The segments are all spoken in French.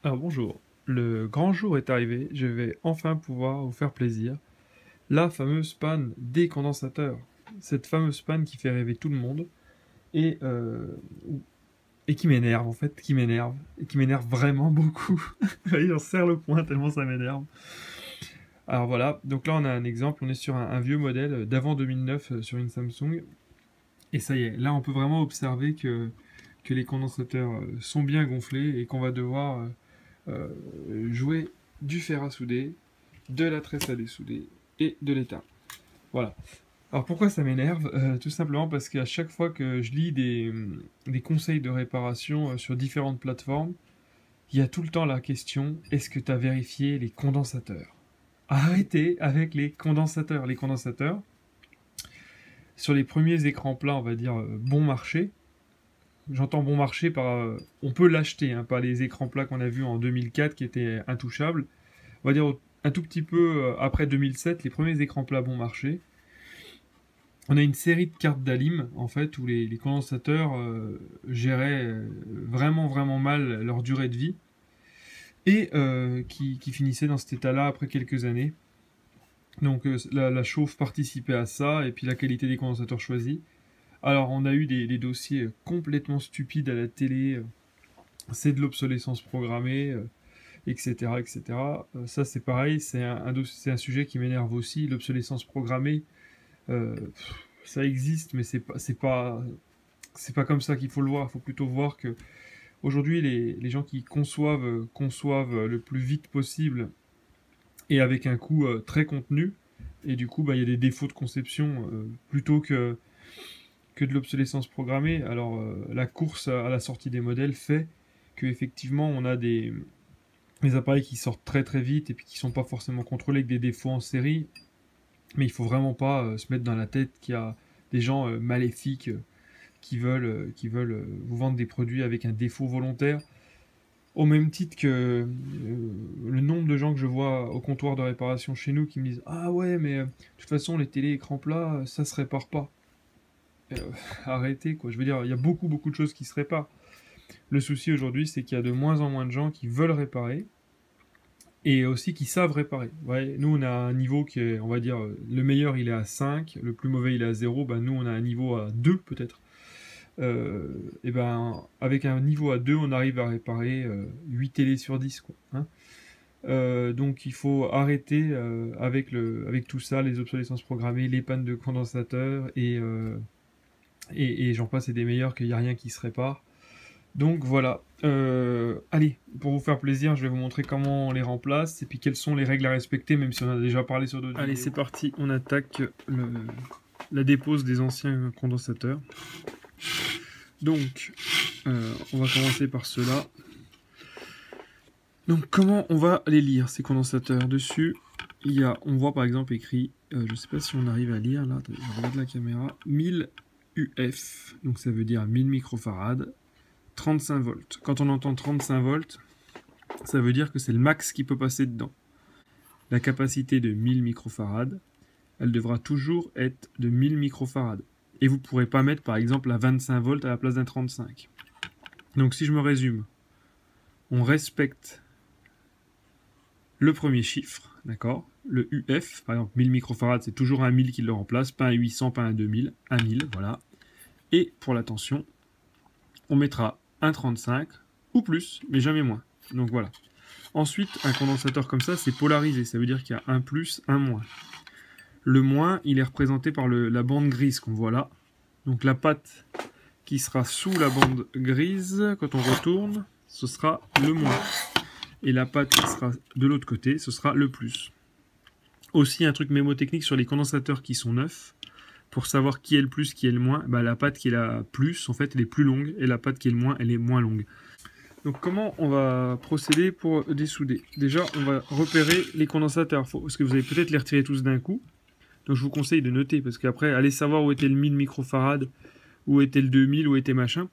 Alors bonjour, le grand jour est arrivé, je vais enfin pouvoir vous faire plaisir. La fameuse panne des condensateurs. Cette fameuse panne qui fait rêver tout le monde et, euh, et qui m'énerve en fait, qui m'énerve. Et qui m'énerve vraiment beaucoup. J'en serre le poing tellement ça m'énerve. Alors voilà, donc là on a un exemple, on est sur un vieux modèle d'avant 2009 sur une Samsung. Et ça y est, là on peut vraiment observer que les condensateurs sont bien gonflés et qu'on va devoir jouer du fer à souder, de la tresse à dessouder et de l'étain. Voilà. Alors pourquoi ça m'énerve Tout simplement parce qu'à chaque fois que je lis des conseils de réparation sur différentes plateformes, il y a tout le temps la question, est-ce que tu as vérifié les condensateurs? Arrêtez avec les condensateurs. Les condensateurs, sur les premiers écrans plats, on va dire bon marché, j'entends bon marché par... on peut l'acheter, hein, pas les écrans plats qu'on a vus en 2004 qui étaient intouchables. On va dire un tout petit peu après 2007, les premiers écrans plats bon marché. On a une série de cartes d'Alim, en fait, où les condensateurs géraient vraiment mal leur durée de vie et qui finissaient dans cet état-là après quelques années. Donc la chauffe participait à ça et puis la qualité des condensateurs choisis. Alors on a eu des dossiers complètement stupides à la télé, c'est de l'obsolescence programmée, etc. etc. Ça c'est pareil, c'est un sujet qui m'énerve aussi, l'obsolescence programmée. Euh, Ça existe, mais c'est pas comme ça qu'il faut le voir. Il faut plutôt voir que aujourd'hui les gens qui conçoivent le plus vite possible et avec un coût très contenu. Et du coup, il y a des défauts de conception plutôt que de l'obsolescence programmée. Alors la course à la sortie des modèles fait qu'effectivement on a des appareils qui sortent très vite et puis qui sont pas forcément contrôlés avec des défauts en série. Mais il faut vraiment pas se mettre dans la tête qu'il y a des gens maléfiques qui veulent vous vendre des produits avec un défaut volontaire. Au même titre que le nombre de gens que je vois au comptoir de réparation chez nous qui me disent ah ouais mais de toute façon les télé écrans plats ça se répare pas. Euh, Arrêtez quoi. Je veux dire il y a beaucoup de choses qui se réparent. Le souci aujourd'hui c'est qu'il y a de moins en moins de gens qui veulent réparer et aussi qui savent réparer. Ouais, nous, on a un niveau qui est, on va dire, le meilleur, il est à 5, le plus mauvais, il est à 0. Ben, nous, on a un niveau à 2, peut-être. Et ben, avec un niveau à 2, on arrive à réparer 8 télés sur 10, quoi. Hein. Donc, il faut arrêter avec tout ça, les obsolescences programmées, les pannes de condensateurs, et j'en passe, et des meilleurs, qu'il n'y a rien qui se répare. Donc voilà, allez, pour vous faire plaisir, je vais vous montrer comment on les remplace et puis quelles sont les règles à respecter, même si on a déjà parlé sur d'autres vidéos. Allez, c'est parti, on attaque la dépose des anciens condensateurs. Donc, on va commencer par ceux-là. Donc, comment on va les lire, ces condensateurs? Dessus, on voit par exemple écrit, je ne sais pas si on arrive à lire, là, attendez, je regarde la caméra, 1000 UF, donc ça veut dire 1000 microfarad. 35 volts. Quand on entend 35 volts, ça veut dire que c'est le max qui peut passer dedans. La capacité de 1000 microfarads, elle devra toujours être de 1000 microfarads. Et vous ne pourrez pas mettre par exemple la 25 volts à la place d'un 35. Donc si je me résume, on respecte le premier chiffre, d'accord? Le UF, par exemple 1000 microfarads, c'est toujours un 1000 qui le remplace, pas un 800, pas un 2000, un 1000, voilà. Et pour la tension, on mettra un 35 ou plus, mais jamais moins. Donc voilà. Ensuite, un condensateur comme ça, c'est polarisé. Ça veut dire qu'il y a un plus, un moins. Le moins, il est représenté par la bande grise qu'on voit là. Donc la patte qui sera sous la bande grise, quand on retourne, ce sera le moins. Et la patte qui sera de l'autre côté, ce sera le plus. Aussi, un truc mémotechnique sur les condensateurs qui sont neufs. Pour savoir qui est le plus, qui est le moins, la patte qui est la plus, en fait, elle est plus longue, et la patte qui est le moins, elle est moins longue. Donc comment on va procéder pour dessouder? Déjà, on va repérer les condensateurs, parce que vous allez peut-être les retirer tous d'un coup. Donc je vous conseille de noter, parce qu'après, allez savoir où était le 1000 microfarad, où était le 2000, où était machin.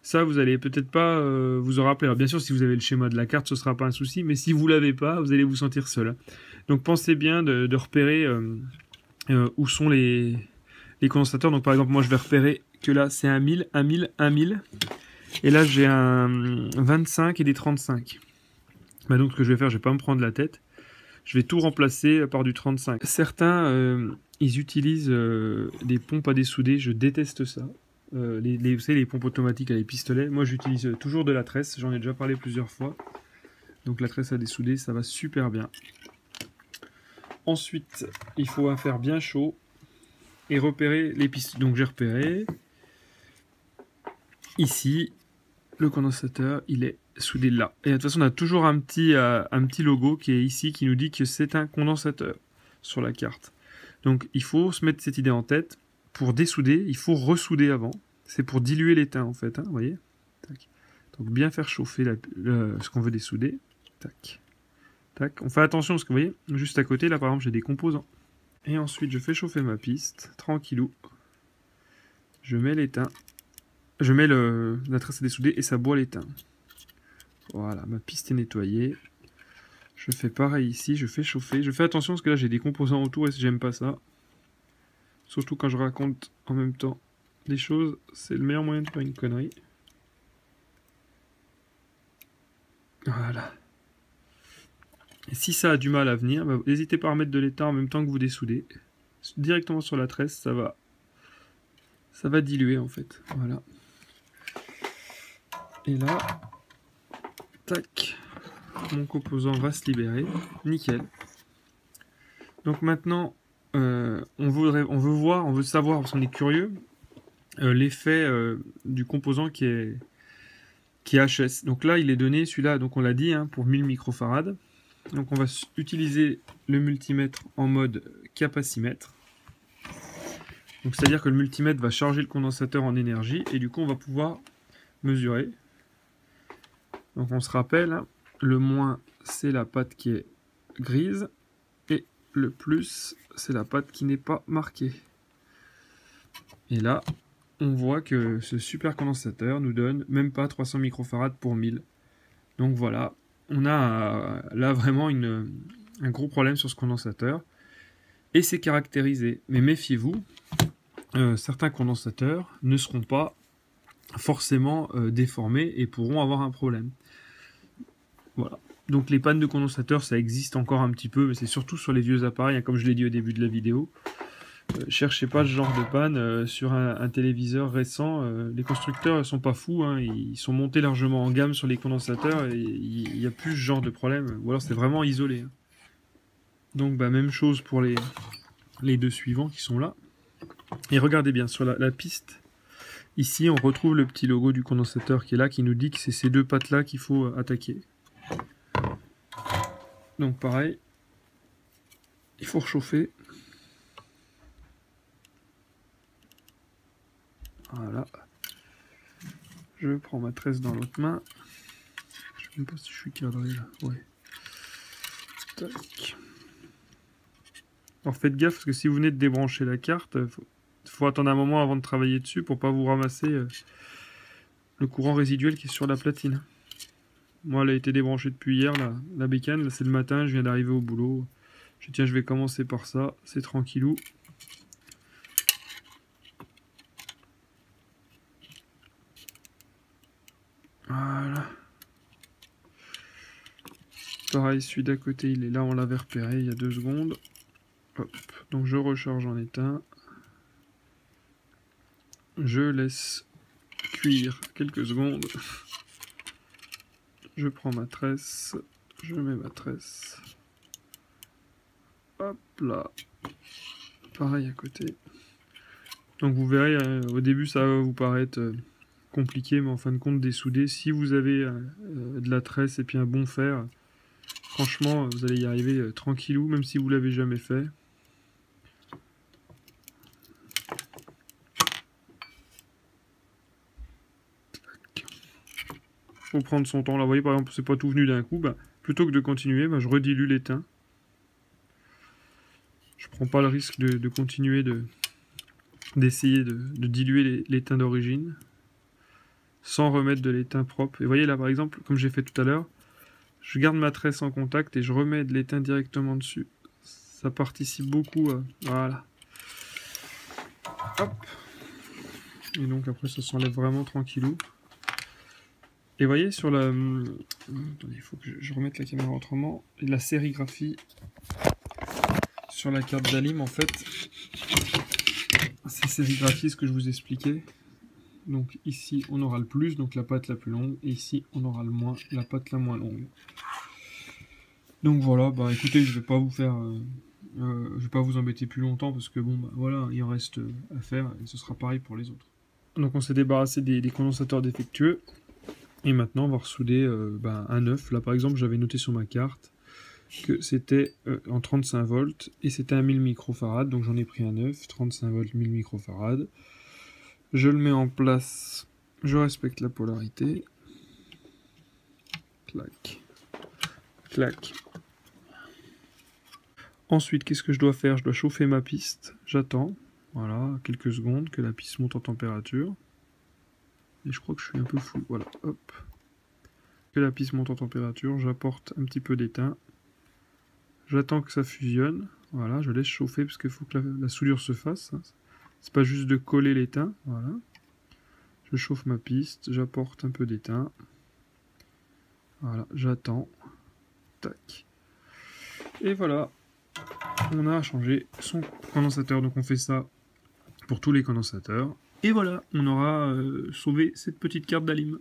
Ça, vous allez peut-être pas vous en rappeler. Alors bien sûr, si vous avez le schéma de la carte, ce sera pas un souci, mais si vous l'avez pas, vous allez vous sentir seul. Donc pensez bien de repérer où sont les condensateurs. Donc par exemple, moi je vais repérer que là c'est un 1000, un 1000, un 1000. Et là j'ai un 25 et des 35. Bah donc ce que je vais faire, je vais pas me prendre la tête. Je vais tout remplacer par du 35. Certains, ils utilisent des pompes à dessouder. Je déteste ça. Vous savez, les pompes automatiques à les pistolets. Moi, j'utilise toujours de la tresse. J'en ai déjà parlé plusieurs fois. Donc la tresse à dessouder, ça va super bien. Ensuite, il faut faire bien chaud et repérer les pistolets. Donc j'ai repéré. Ici, le condensateur, il est soudé là. Et de toute façon, on a toujours un petit logo qui est ici, qui nous dit que c'est un condensateur sur la carte. Donc il faut se mettre cette idée en tête. Pour dessouder, il faut ressouder avant. C'est pour diluer l'étain en fait, hein, vous voyez. Tac. Donc bien faire chauffer ce qu'on veut dessouder. Tac. Tac. On fait attention parce que vous voyez, juste à côté, là par exemple, j'ai des composants. Et ensuite, je fais chauffer ma piste, tranquillou. Je mets l'étain. Je mets la tresse à dessouder et ça boit l'étain. Voilà, ma piste est nettoyée. Je fais pareil ici, je fais chauffer. Je fais attention parce que là j'ai des composants autour et j'aime pas ça. Surtout quand je raconte en même temps des choses, c'est le meilleur moyen de faire une connerie. Voilà. Et si ça a du mal à venir, bah, n'hésitez pas à remettre de l'étain en même temps que vous dessoudez. Directement sur la tresse, ça va diluer en fait. Voilà. Et là, tac, mon composant va se libérer. Nickel. Donc maintenant, on veut savoir, parce qu'on est curieux, l'effet du composant qui est HS. Donc là, il est donné, celui-là, donc on l'a dit, hein, pour 1000 microfarad. Donc on va utiliser le multimètre en mode capacimètre. Donc c'est-à-dire que le multimètre va charger le condensateur en énergie et du coup on va pouvoir mesurer. Donc on se rappelle, hein, le moins c'est la patte qui est grise et le plus c'est la patte qui n'est pas marquée. Et là, on voit que ce super condensateur nous donne même pas 300 microfarad pour 1000. Donc voilà, on a là vraiment un gros problème sur ce condensateur. Et c'est caractérisé. Mais méfiez-vous, certains condensateurs ne seront pas forcément déformés et pourront avoir un problème. Voilà. Donc les pannes de condensateur, ça existe encore un petit peu, mais c'est surtout sur les vieux appareils, hein, comme je l'ai dit au début de la vidéo. Cherchez pas ce genre de panne sur un téléviseur récent. Les constructeurs ne sont pas fous, hein, ils sont montés largement en gamme sur les condensateurs et il n'y a plus ce genre de problème. Ou alors c'est vraiment isolé. Hein. Donc bah, même chose pour les deux suivants qui sont là. Et regardez bien, sur la piste, ici on retrouve le petit logo du condensateur qui est là, qui nous dit que c'est ces deux pattes là qu'il faut attaquer. Donc pareil, il faut réchauffer. Voilà. Je prends ma tresse dans l'autre main. Je ne sais même pas si je suis cadré là. Ouais. Tac. Alors faites gaffe parce que si vous venez de débrancher la carte, faut attendre un moment avant de travailler dessus pour pas vous ramasser le courant résiduel qui est sur la platine. Moi, elle a été débranchée depuis hier, la bécane. Là, c'est le matin, je viens d'arriver au boulot. Tiens, je vais commencer par ça. C'est tranquillou. Voilà. Pareil, celui d'à côté, il est là, on l'avait repéré il y a 2 secondes. Hop. Donc je recharge en éteint. Je laisse cuire quelques secondes. Je prends ma tresse. Je mets ma tresse. Hop là. Pareil à côté. Donc vous verrez, au début ça va vous paraître compliqué, mais en fin de compte dessouder, si vous avez de la tresse et puis un bon fer, franchement vous allez y arriver tranquillou, même si vous l'avez jamais fait. Faut prendre son temps. Là, vous voyez par exemple, c'est pas tout venu d'un coup. Bah, plutôt que de continuer, bah, je redilue l'étain. Je prends pas le risque de continuer d'essayer de diluer l'étain d'origine sans remettre de l'étain propre. Et vous voyez là par exemple, comme j'ai fait tout à l'heure, je garde ma tresse en contact et je remets de l'étain directement dessus. Ça participe beaucoup à... Voilà. Hop. Et donc après ça s'enlève vraiment tranquillou. Et vous voyez sur la... Attendez, il faut que je remette la caméra autrement. La sérigraphie sur la carte d'Alim, en fait, c'est sérigraphié ce que je vous expliquais. Donc ici, on aura le plus, donc la patte la plus longue. Et ici, on aura le moins, la patte la moins longue. Donc voilà, bah écoutez, je vais pas vous faire... je vais pas vous embêter plus longtemps parce que bon, bah, voilà, il en reste à faire et ce sera pareil pour les autres. Donc on s'est débarrassé des condensateurs défectueux. Et maintenant, on va ressouder un neuf. Là, par exemple, j'avais noté sur ma carte que c'était en 35 volts et c'était un 1000 microfarad. Donc j'en ai pris un neuf, 35 volts, 1000 microfarad. Je le mets en place. Je respecte la polarité. Clac. Clac. Ensuite, qu'est-ce que je dois faire? Je dois chauffer ma piste. J'attends. Voilà, quelques secondes que la piste monte en température. Et je crois que je suis un peu fou. Voilà, hop. Que la piste monte en température, j'apporte un petit peu d'étain. J'attends que ça fusionne. Voilà, je laisse chauffer parce qu'il faut que la soudure se fasse. Hein. C'est pas juste de coller l'étain. Voilà. Je chauffe ma piste, j'apporte un peu d'étain. Voilà, j'attends. Tac. Et voilà. On a changé son condensateur. Donc on fait ça pour tous les condensateurs. Et voilà, on aura sauvé cette petite carte d'Alim.